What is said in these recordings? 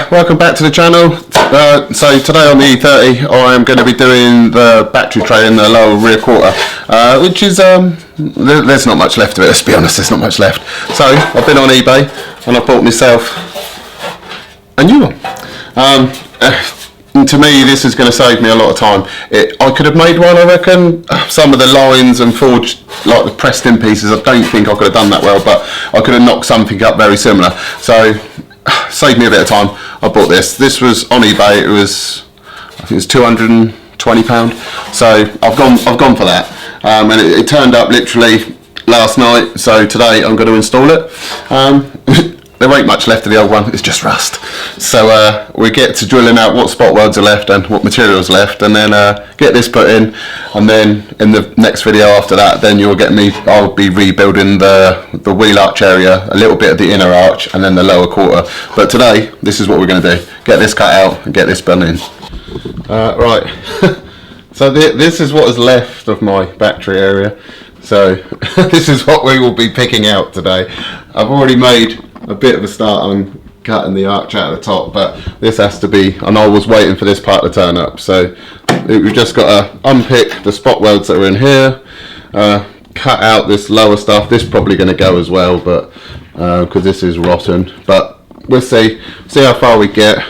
Welcome back to the channel. So today on the e30 I am going to be doing the battery tray in the lower rear quarter, which is, there's not much left of it, let's be honest, there's not much left. So I've been on eBay and I bought myself a new one. To me this is going to save me a lot of time. I could have made one, I reckon. Some of the lines and forged, like the pressed in pieces, I don't think I could have done that well, but I could have knocked something up very similar. So saved me a bit of time. I bought this. This was on eBay. It was, I think it was £220. So I've gone for that, and it turned up literally last night. So today I'm going to install it. There ain't much left of the old one. It's just rust. So we get to drilling out what spot welds are left and what materials left, and then get this put in. And then in the next video after that, then you'll get me. I'll be rebuilding the wheel arch area, a little bit of the inner arch, and then the lower quarter. But today, this is what we're going to do: get this cut out and get this done in. Right. So this is what is left of my battery area. So this is what we will be picking out today. I've already made a bit of a start on cutting the arch out of the top, but this has to be, and I was waiting for this part to turn up, so we've just got to unpick the spot welds that are in here, cut out this lower stuff. This is probably going to go as well, but because this is rotten, but we'll see how far we get,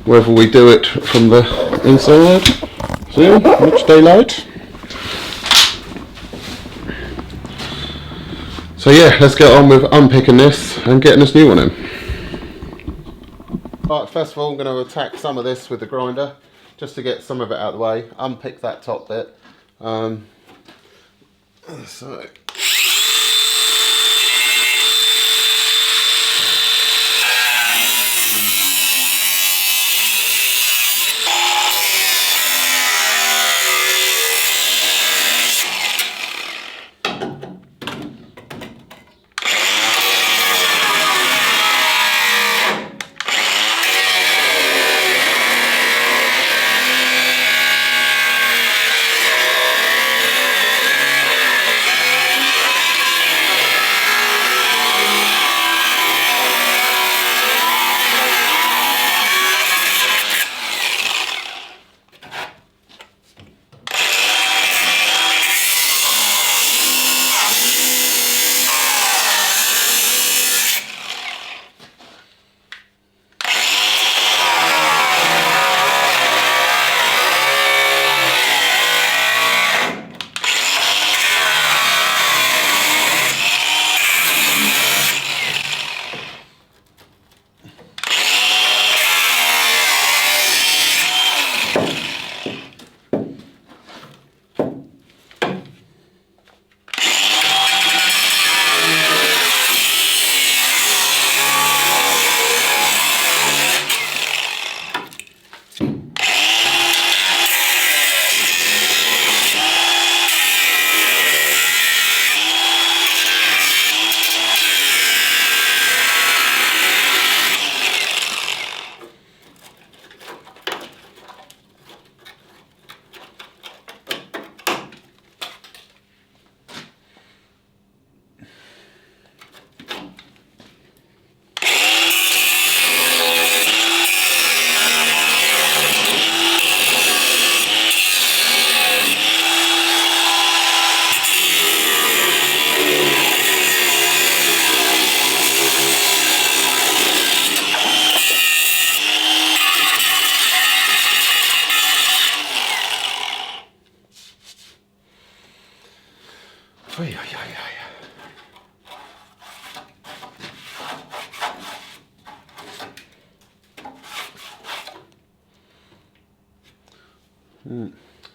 whether we do it from the inside. See, much daylight. So yeah, let's get on with unpicking this and getting this new one in. Right, first of all I'm going to attack some of this with the grinder, just to get some of it out of the way, unpick that top bit. So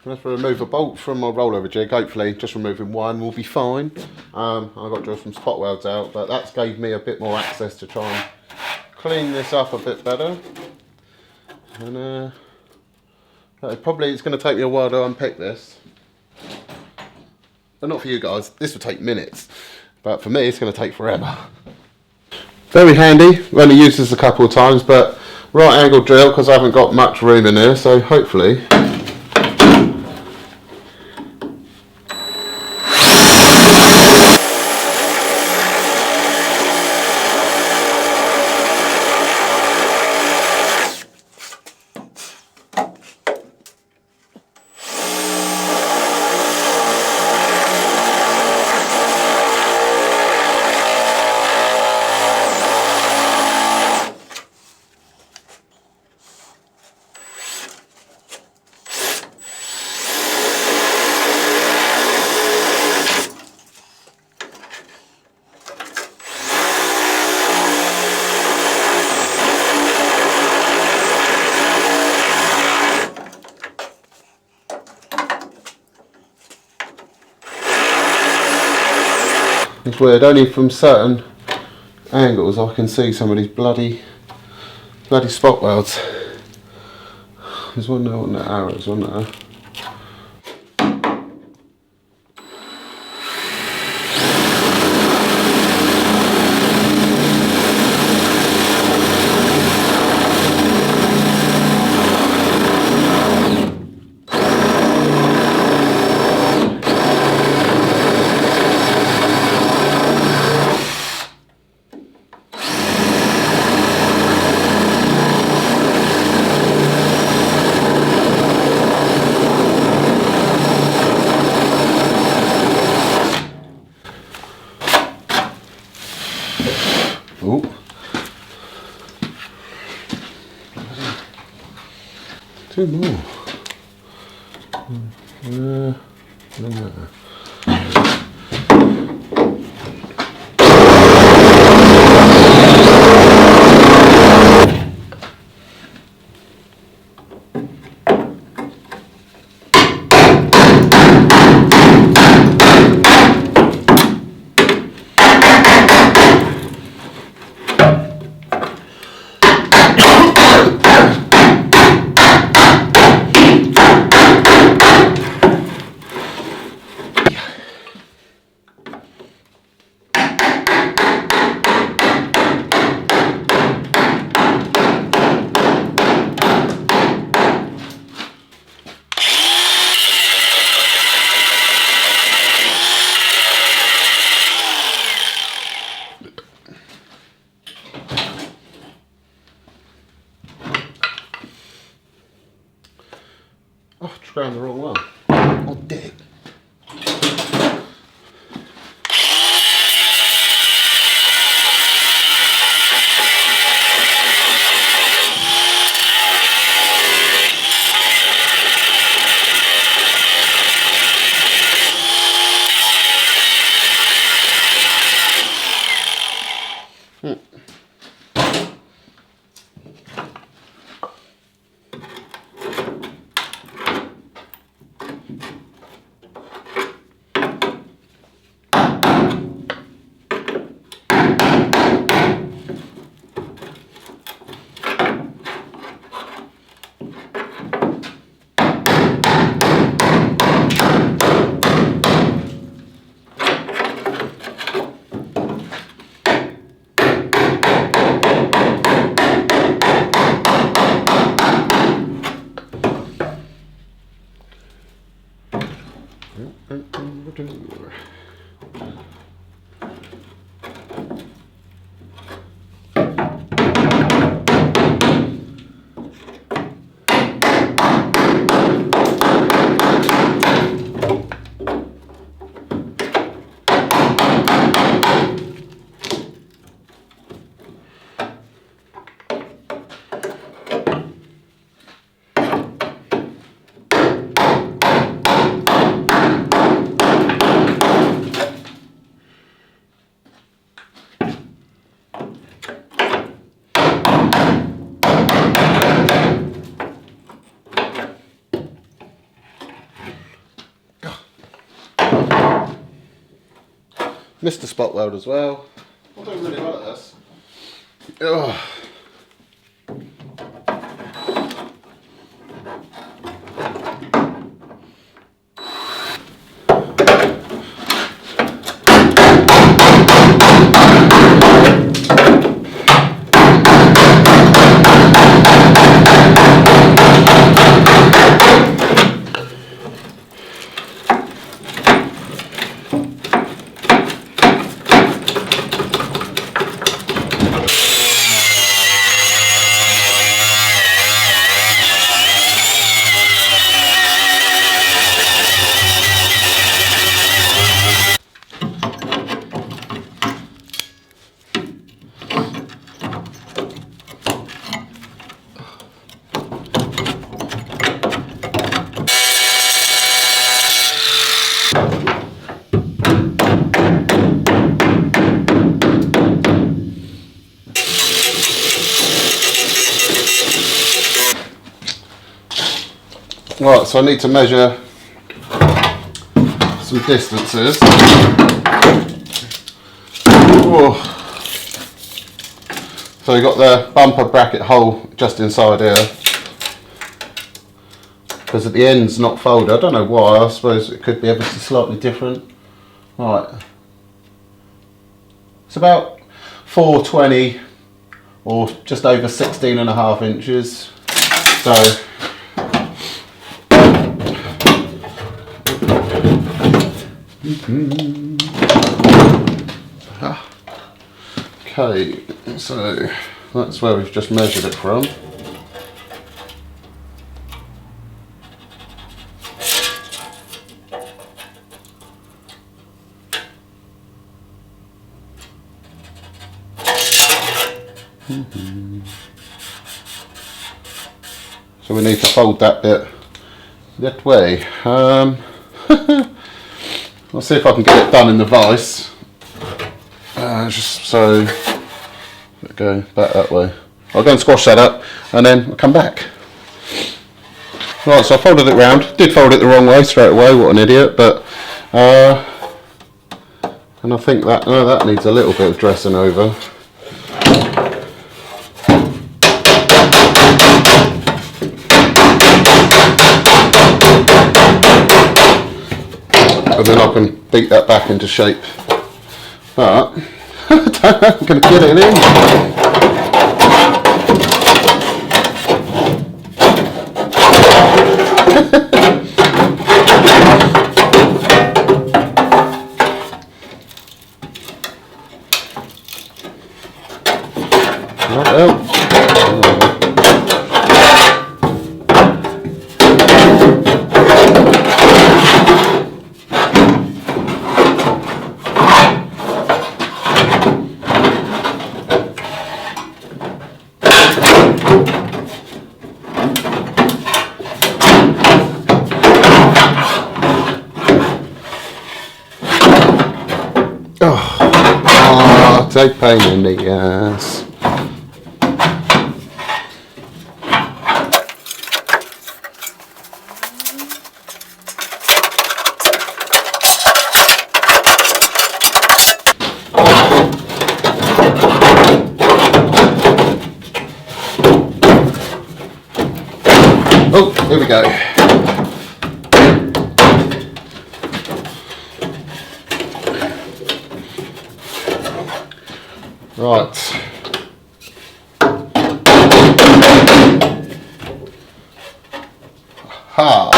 let's remove a bolt from my rollover jig. Hopefully just removing one will be fine. I've got to drill some spot welds out, but that's gave me a bit more access to try and clean this up a bit better. And it's going to take me a while to unpick this, but not for you guys. This will take minutes, but for me it's going to take forever. Very handy. I've only used this a couple of times, but right angle drill because I haven't got much room in here, so hopefully It's weird, only from certain angles I can see some of these bloody spot welds. There's one there on that arrow, there's one there. Oh. Two more. Oh, just grabbed the wrong one. Oh, dick. Missed the spot weld as well. I'm doing really well at this. Ugh. Right, so I need to measure some distances. Whoa. So we've got the bumper bracket hole just inside here, because at the end's not folded. I don't know why. I suppose it could be ever so slightly different. Right, it's about 420 or just over 16.5 inches. So okay, so that's where we've just measured it from. So we need to fold that bit that way. I'll see if I can get it done in the vise. Just so go back that way. I'll go and squash that up and then I'll come back. Right, so I folded it round. Did fold it the wrong way straight away, what an idiot, but and I think that that needs a little bit of dressing over. And then I can beat that back into shape. But I don't know if I'm going to get it in. Well. Oh, take pain in the ass. Oh, here we go. Right. Ha.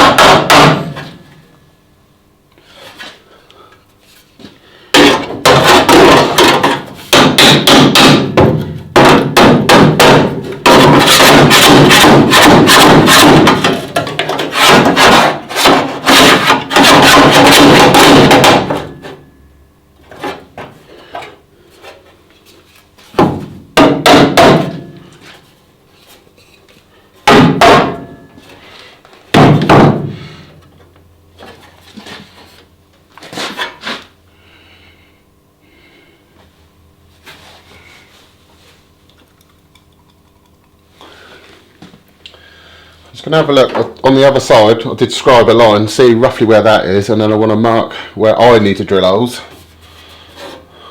Just going to have a look on the other side. I did scribe a line, see roughly where that is, and then I want to mark where I need to drill holes.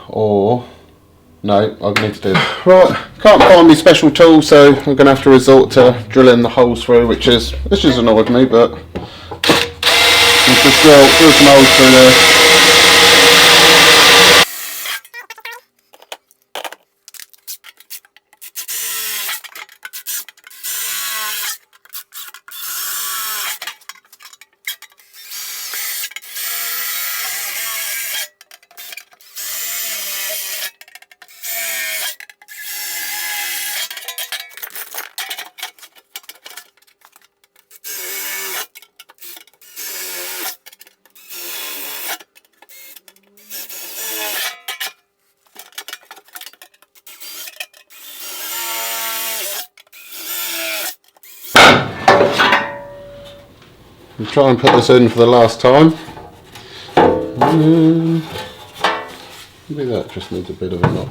Or no, I need to do right. Can't find my special tool, so I'm going to have to resort to drilling the holes through, which is annoyed me, but let's just drill some holes through there. I'll try and put this in for the last time. Maybe that just needs a bit of a knock.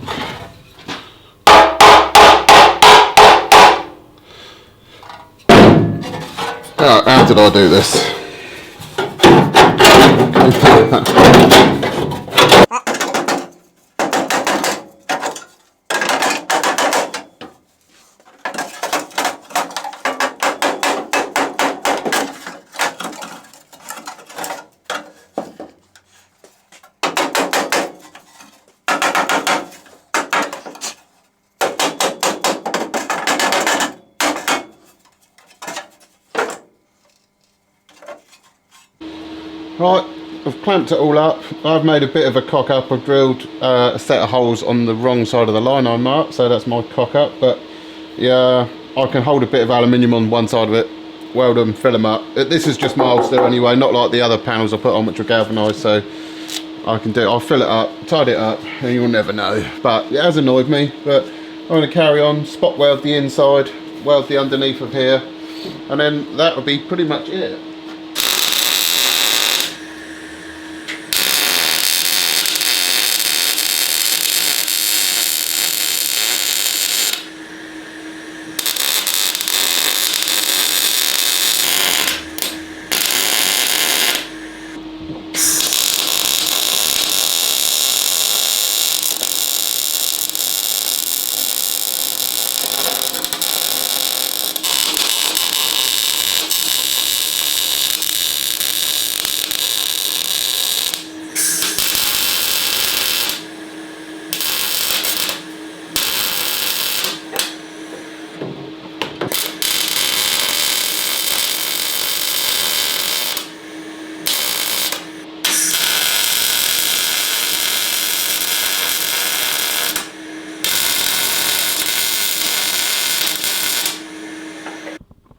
How did I do this? Right, I've clamped it all up. I've made a bit of a cock up. I've drilled a set of holes on the wrong side of the line I marked, so that's my cock up. But yeah, I can hold a bit of aluminium on one side of it, weld them, fill them up. This is just mild steel anyway, not like the other panels I put on which are galvanised, so I can do it. I'll fill it up, tidy it up, and you'll never know. But it has annoyed me, but I'm going to carry on, spot weld the inside, weld the underneath of here, and then that will be pretty much it.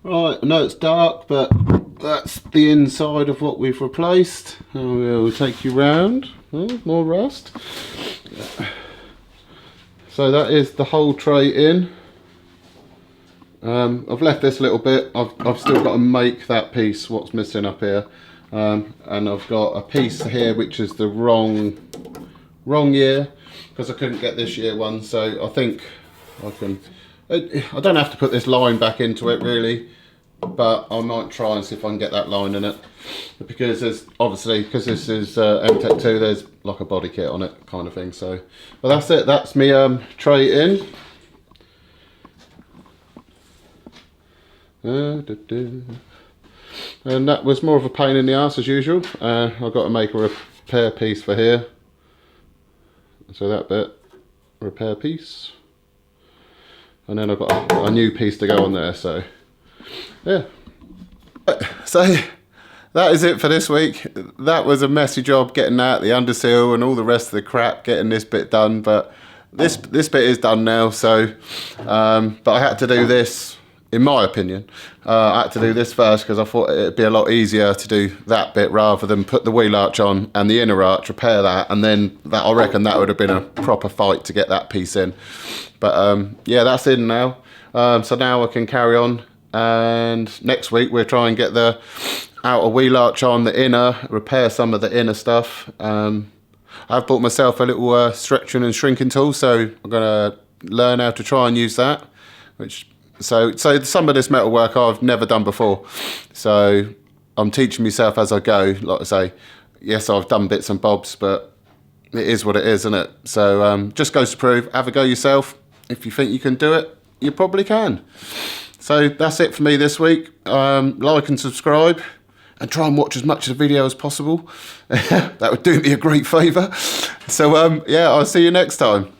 Right, I know it's dark, but that's the inside of what we've replaced. I will take you round. Oh, more rust. So that is the whole tray in. I've left this little bit. I've still got to make that piece, what's missing up here. And I've got a piece here which is the wrong year, because I couldn't get this year one. So I think I can. I don't have to put this line back into it really, but I might try and see if I can get that line in it, because there's obviously, because this is MTech 2, there's like a body kit on it kind of thing. So, but that's it. That's me tray in. And that was more of a pain in the ass as usual. I've got to make a repair piece for here. So that bit, repair piece. And then I've got a new piece to go on there, so yeah. So that is it for this week. That was a messy job getting out the underseal and all the rest of the crap, getting this bit done, but this bit is done now. So but I had to do this, in my opinion. I had to do this first because I thought it'd be a lot easier to do that bit rather than put the wheel arch on and the inner arch, repair that, and then that, I reckon that would have been a proper fight to get that piece in. But yeah, that's in now. So now I can carry on, and next week we'll try and get the outer wheel arch on, the inner, repair some of the inner stuff. I've bought myself a little stretching and shrinking tool, so I'm gonna learn how to try and use that. So some of this metal work I've never done before, so I'm teaching myself as I go. Like I say, yes, I've done bits and bobs, but it is what it is, isn't it? So just goes to prove, have a go yourself. If you think you can do it, you probably can. So that's it for me this week. Like and subscribe, and try and watch as much of the video as possible. That would do me a great favour. So yeah, I'll see you next time.